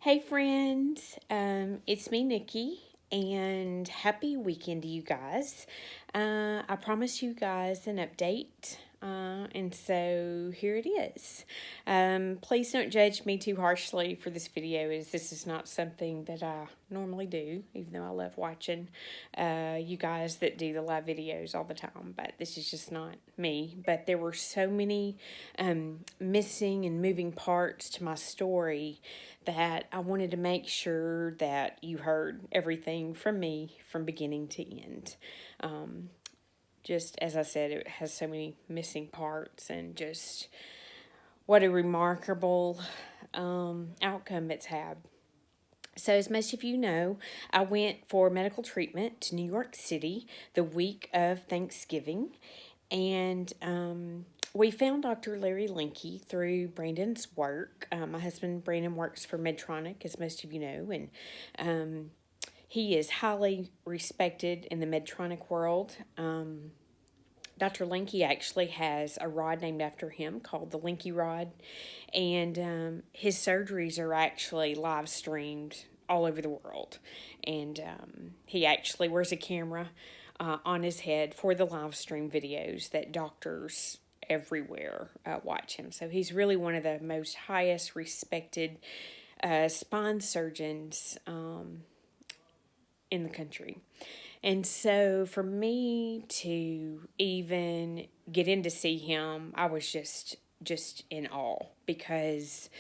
Hey friends, it's me, Nikki, and happy weekend to you guys. I promised you guys an update, and so here it is. Please don't judge me too harshly for this video, as this is not something that I normally do, even though I love watching you guys that do the live videos all the time, but this is just not me. But there were so many missing and moving parts to my story that I wanted to make sure that you heard everything from me from beginning to end. Just as I said, it has so many missing parts, and just what a remarkable outcome it's had. So, as most of you know, I went for medical treatment to New York City the week of Thanksgiving, and we found Dr. Larry Linky through Brandon's work. My husband, Brandon, works for Medtronic, as most of you know, and he is highly respected in the Medtronic world. Dr. Linky actually has a rod named after him called the Linky Rod, and his surgeries are actually live streamed all over the world. And he actually wears a camera on his head for the live stream videos that doctors everywhere watch him. So he's really one of the most highest respected spine surgeons in the country. And so for me to even get in to see him, I was just in awe because,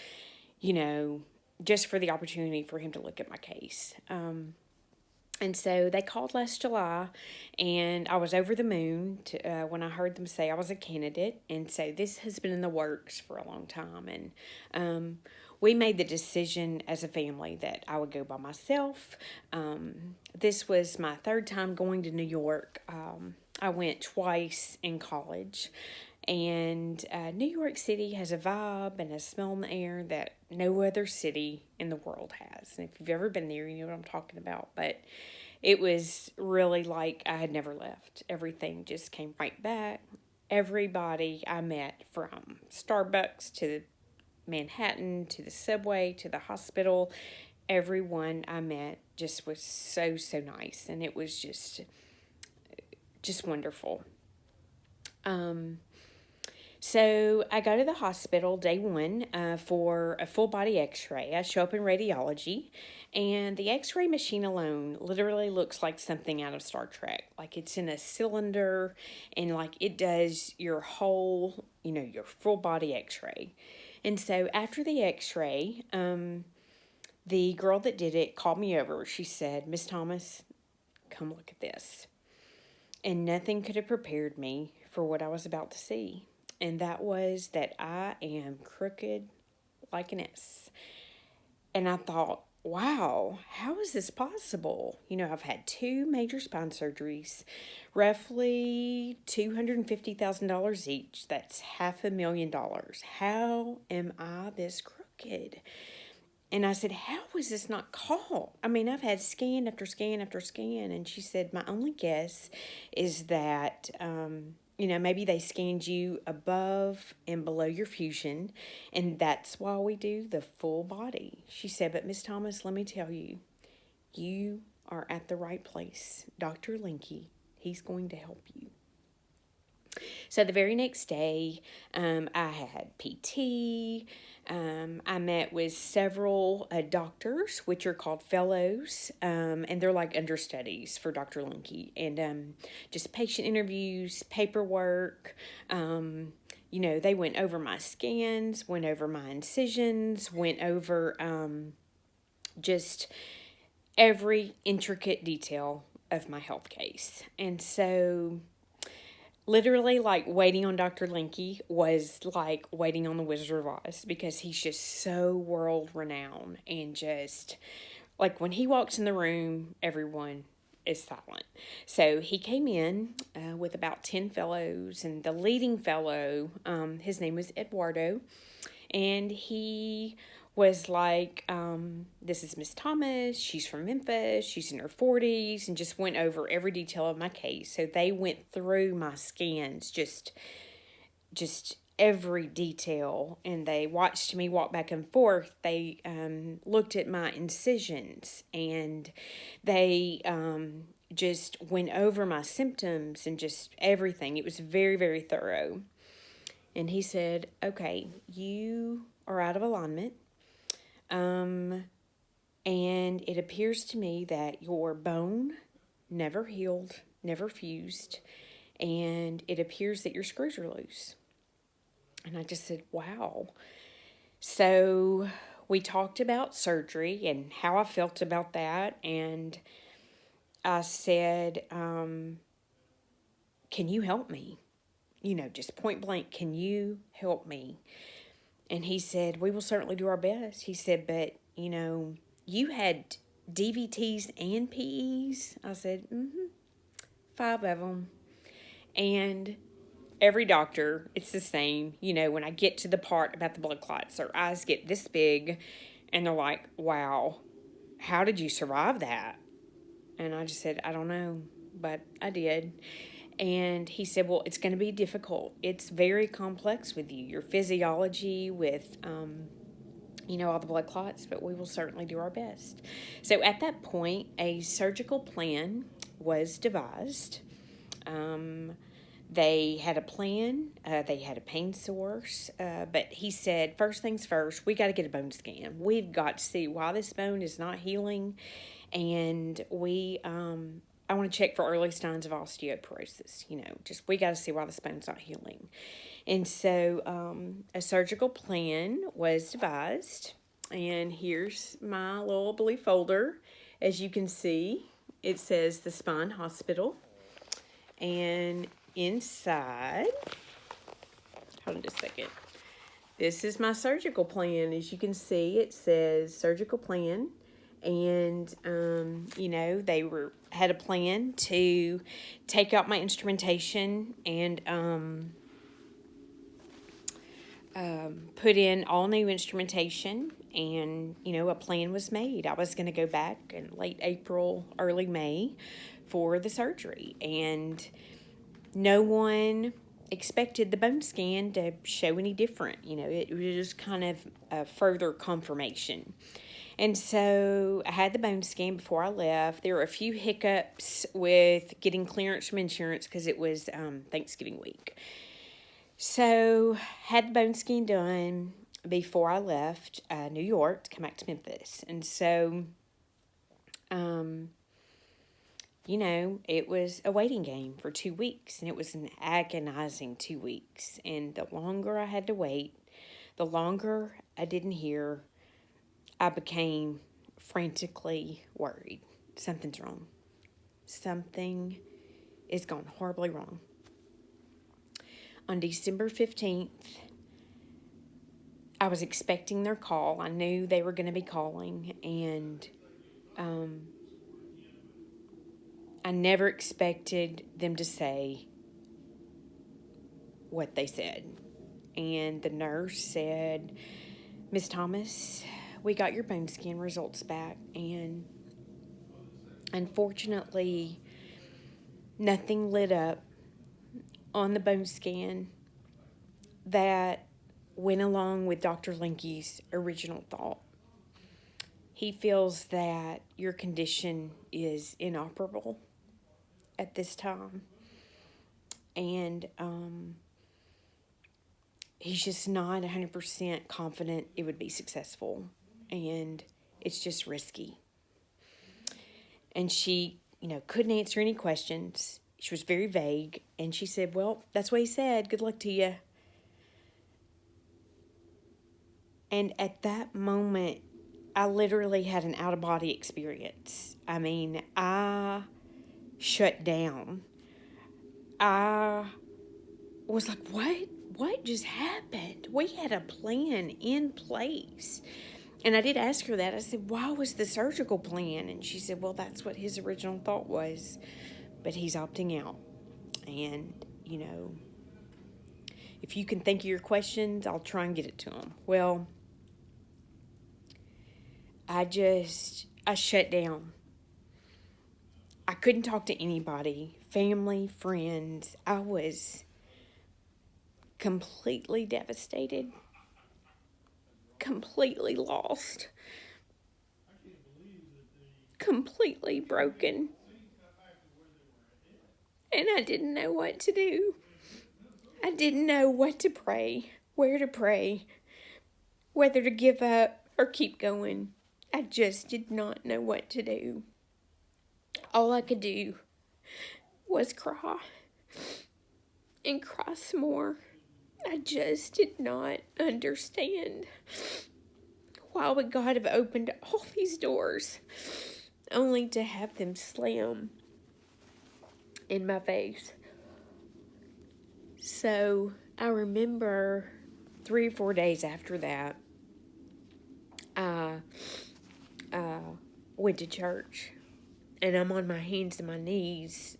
just for the opportunity for him to look at my case. And so they called last July, and I was over the moon when I heard them say I was a candidate. And so this has been in the works for a long time. And we made the decision as a family that I would go by myself. This was my third time going to New York. I went twice in college. And New York City has a vibe and a smell in the air that no other city in the world has. And if you've ever been there, you know what I'm talking about. But it was really like I had never left. Everything just came right back. Everybody I met, from Starbucks to Manhattan to the subway to the hospital, everyone I met just was so nice. And it was just wonderful. So I go to the hospital day one for a full body x-ray. I show up in radiology, and the x-ray machine alone literally looks like something out of Star Trek. Like it's in a cylinder, and like it does your whole, your full body x-ray. And so after the x-ray, the girl that did it called me over. She said, "Miss Thomas, come look at this." And nothing could have prepared me for what I was about to see. And that was that I am crooked like an S. And I thought, wow, how is this possible? I've had 2 major spine surgeries, roughly $250,000 each. That's $500,000. How am I this crooked? And I said, how was this not caught? I mean, I've had scan after scan after scan. And she said, my only guess is that, maybe they scanned you above and below your fusion. And that's why we do the full body. She said, but Miss Thomas, let me tell you, you are at the right place. Dr. Linky, he's going to help you. So the very next day, I had PT. I met with several doctors, which are called fellows, and they're like understudies for Dr. Linky, and just patient interviews, paperwork. They went over my scans, went over my incisions, went over just every intricate detail of my health case. And so literally, like, waiting on Dr. Linky was like waiting on the Wizard of Oz, because he's just so world renowned, and just like when he walks in the room, everyone is silent. So he came in with about 10 fellows, and the leading fellow, his name was Eduardo, and he was like, this is Miss Thomas, she's from Memphis, she's in her 40s, and just went over every detail of my case. So they went through my scans, just every detail, and they watched me walk back and forth. They looked at my incisions, and they just went over my symptoms and just everything. It was very, very thorough. And he said, okay, you are out of alignment. And it appears to me that your bone never healed, never fused, and it appears that your screws are loose. And I just said, wow. So we talked about surgery and how I felt about that. And I said, can you help me? Just point blank, can you help me? And he said, we will certainly do our best. He said, but, you had DVTs and PEs? I said, 5 of them. And every doctor, it's the same. When I get to the part about the blood clots, their eyes get this big, and they're like, wow, how did you survive that? And I just said, I don't know, but I did. And he said, well, it's going to be difficult. It's very complex with you, your physiology, with, all the blood clots, but we will certainly do our best. So at that point, a surgical plan was devised. They had a plan. They had a pain source. But he said, first things first, we got to get a bone scan. We've got to see why this bone is not healing. And I want to check for early signs of osteoporosis. We got to see why this bone's not healing. And so a surgical plan was devised. And here's my little blue folder. As you can see, it says the Spine Hospital. And inside, hold on just a second. This is my surgical plan. As you can see, it says surgical plan. And, they had a plan to take out my instrumentation and put in all new instrumentation. And, a plan was made. I was going to go back in late April, early May for the surgery. And no one expected the bone scan to show any different. It was just kind of a further confirmation. And so I had the bone scan before I left. There were a few hiccups with getting clearance from insurance because it was Thanksgiving week. So had the bone scan done before I left New York to come back to Memphis. And so, it was a waiting game for 2 weeks. And it was an agonizing 2 weeks. And the longer I had to wait, the longer I didn't hear, I became frantically worried. Something's wrong. Something is gone horribly wrong. On December 15th, I was expecting their call. I knew they were going to be calling, and I never expected them to say what they said. And the nurse said, Miss Thomas, we got your bone scan results back, and unfortunately, nothing lit up on the bone scan that went along with Dr. Linke's original thought. He feels that your condition is inoperable at this time, and he's just not 100% confident it would be successful. And it's just risky. And she, couldn't answer any questions. She was very vague. And she said, well, that's what he said. Good luck to you. And at that moment, I literally had an out-of-body experience. I mean, I shut down. I was like, what? What just happened? We had a plan in place. And I did ask her that. I said, why was the surgical plan? And she said, well, that's what his original thought was. But he's opting out. And, if you can think of your questions, I'll try and get it to him. Well, I shut down. I couldn't talk to anybody, family, friends. I was completely devastated, completely lost, completely broken. And I didn't know what to do. I didn't know what to pray, where to pray, whether to give up or keep going. I just did not know what to do. All I could do was cry and cry some more. I just did not understand. Why would God have opened all these doors only to have them slam in my face? So I remember 3 or 4 days after that, I went to church, and I'm on my hands and my knees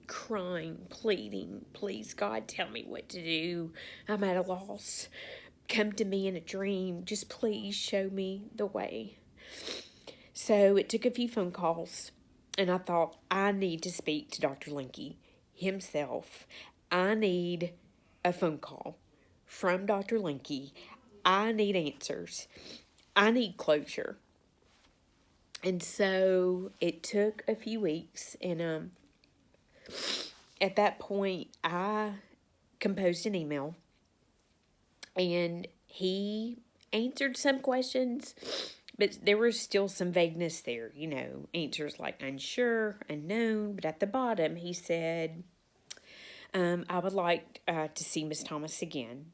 crying, pleading, please, God, tell me what to do. I'm at a loss. Come to me in a dream. Just please show me the way. So it took a few phone calls, and I thought, I need to speak to Dr. Linky himself. I need a phone call from Dr. Linky. I need answers. I need closure. And so it took a few weeks, and at that point, I composed an email, and he answered some questions, but there was still some vagueness there, answers like unsure, unknown. But at the bottom, he said, I would like to see Miss Thomas again.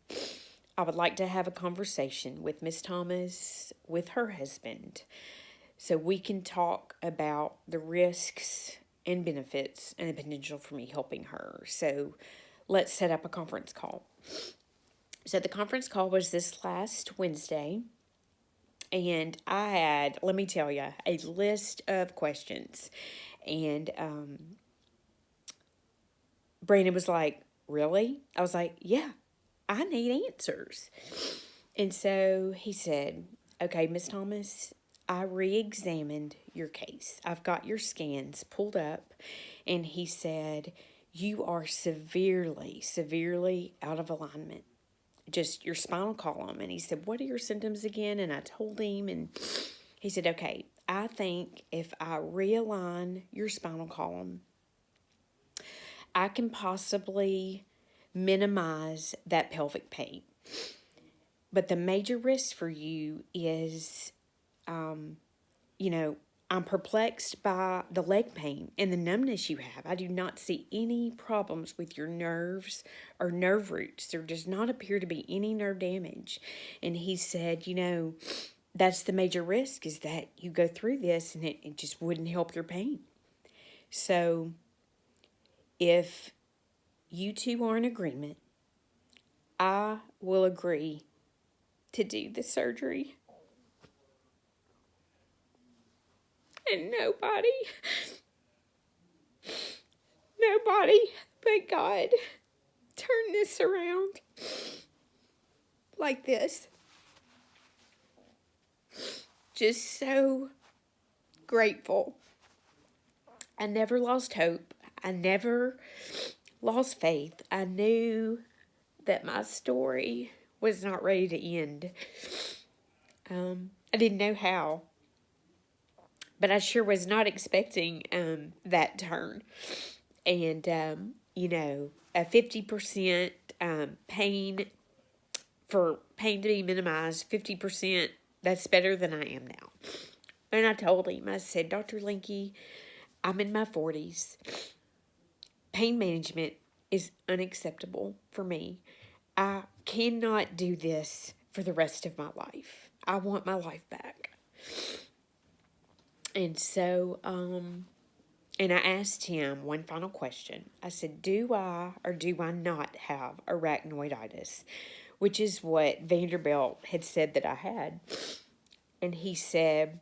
I would like to have a conversation with Miss Thomas, with her husband, so we can talk about the risks and benefits and the potential for me helping her. So let's set up a conference call. So the conference call was this last Wednesday, and I had, let me tell you, a list of questions. And Brandon was like, really? I was like, yeah, I need answers. And so he said, okay, Miss Thomas, I re-examined your case. I've got your scans pulled up. And he said, you are severely, severely out of alignment. Just your spinal column. And he said, what are your symptoms again? And I told him, and he said, okay, I think if I realign your spinal column, I can possibly minimize that pelvic pain. But the major risk for you is, I'm perplexed by the leg pain and the numbness you have. I do not see any problems with your nerves or nerve roots. There does not appear to be any nerve damage. And he said, that's the major risk, is that you go through this and it just wouldn't help your pain. So if you two are in agreement, I will agree to do the surgery. And nobody but God turned this around like this. Just so grateful. I never lost hope. I never lost faith. I knew that my story was not ready to end. I didn't know how, but I sure was not expecting that turn. And, a 50% pain, for pain to be minimized, 50%, that's better than I am now. And I told him, I said, Dr. Linky, I'm in my 40s. Pain management is unacceptable for me. I cannot do this for the rest of my life. I want my life back. And so, and I asked him one final question. I said, do I or do I not have arachnoiditis? Which is what Vanderbilt had said that I had. And he said,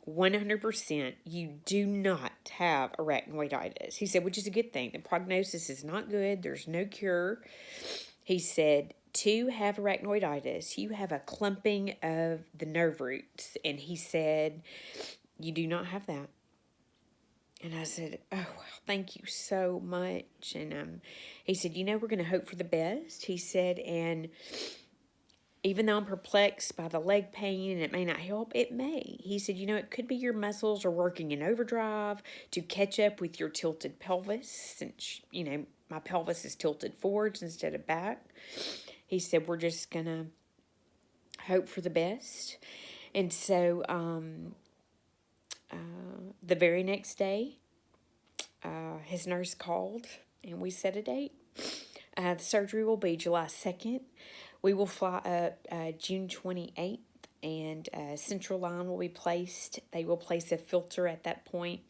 100% you do not have arachnoiditis. He said, which is a good thing. The prognosis is not good. There's no cure. He said, to have arachnoiditis, you have a clumping of the nerve roots. And he said, you do not have that. And I said, oh, well, thank you so much. And he said, we're going to hope for the best. He said, and even though I'm perplexed by the leg pain and it may not help, it may. He said, it could be your muscles are working in overdrive to catch up with your tilted pelvis, since, my pelvis is tilted forwards instead of back. He said, we're just going to hope for the best. And so the very next day, his nurse called and we set a date. The surgery will be July 2nd. We will fly up June 28th, and central line will be placed. They will place a filter at that point,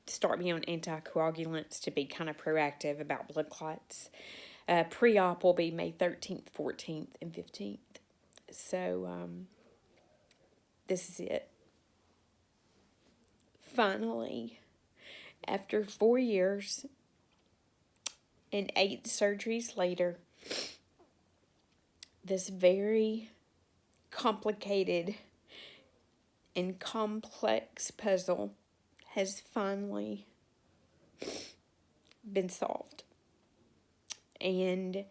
start me on anticoagulants to be kind of proactive about blood clots. Pre-op will be May 13th, 14th, and 15th. So this is it. Finally, after 4 years and 8 surgeries later, this very complicated and complex puzzle has finally been solved. And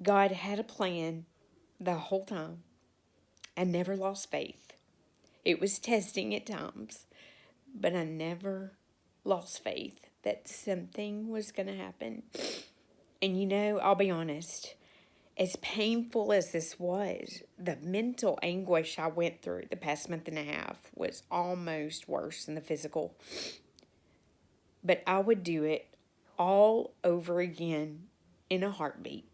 God had a plan the whole time. I never lost faith. It was testing at times, but I never lost faith that something was going to happen. And I'll be honest, as painful as this was, the mental anguish I went through the past month and a half was almost worse than the physical. But I would do it all over again in a heartbeat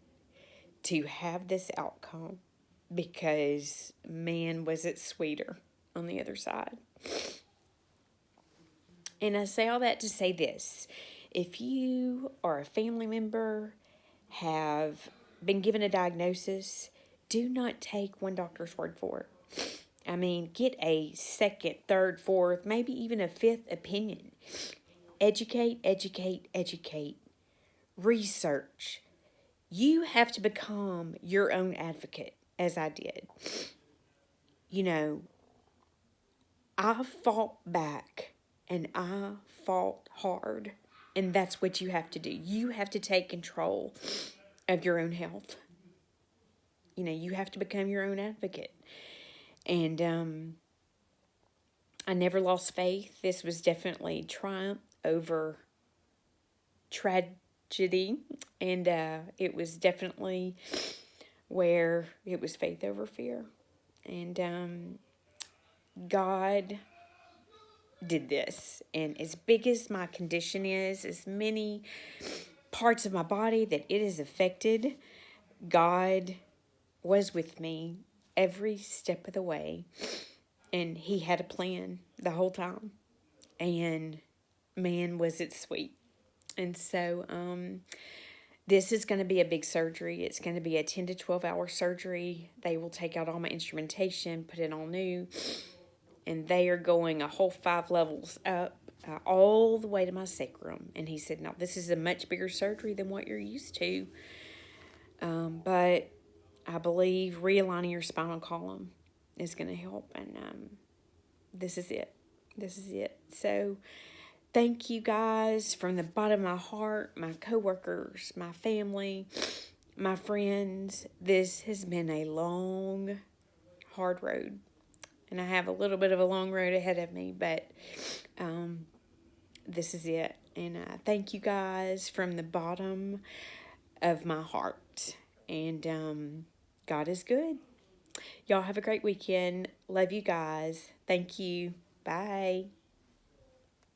to have this outcome, because man, was it sweeter on the other side. And I say all that to say this: if you or a family member have been given a diagnosis, do not take one doctor's word for it. I mean, get a second, third, fourth, maybe even a fifth opinion. Educate, educate, educate. Research. You have to become your own advocate, as I did. I fought back and I fought hard. And that's what you have to do. You have to take control of your own health. You have to become your own advocate. And I never lost faith. This was definitely triumph over tragedy. And it was definitely where it was faith over fear. And God did this. And as big as my condition is, as many parts of my body that it has affected, God was with me every step of the way. And he had a plan the whole time. And man, was it sweet. And so this is going to be a big surgery. It's going to be a 10 to 12 hour surgery. They will take out all my instrumentation, put it all new. And they are going a whole 5 levels up, all the way to my sacrum. And he said, no, this is a much bigger surgery than what you're used to. But I believe realigning your spinal column is going to help. And this is it. This is it. So thank you guys from the bottom of my heart, my coworkers, my family, my friends. This has been a long, hard road. And I have a little bit of a long road ahead of me, but this is it. And thank you guys from the bottom of my heart. And God is good. Y'all have a great weekend. Love you guys. Thank you. Bye.